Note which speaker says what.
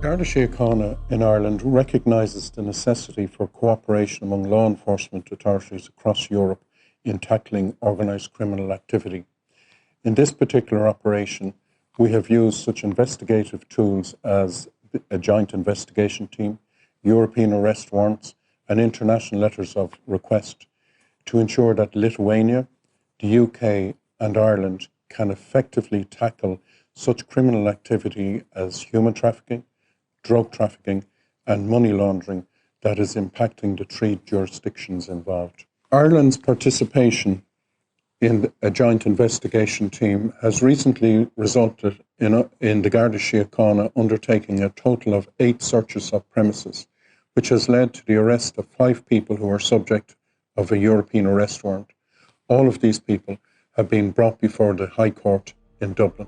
Speaker 1: Garda Síochána in Ireland recognises the necessity for cooperation among law enforcement authorities across Europe in tackling organised criminal activity. In this particular operation, we have used such investigative tools as a joint investigation team, European arrest warrants, and international letters of request to ensure that Lithuania, the UK, and Ireland can effectively tackle such criminal activity as human trafficking, drug trafficking, and money laundering that is impacting the three jurisdictions involved. Ireland's participation in a joint investigation team has recently resulted in the Garda Síochána undertaking a total of 8 searches of premises, which has led to the arrest of 5 people who are subject of a European arrest warrant. All of these people have been brought before the High Court in Dublin.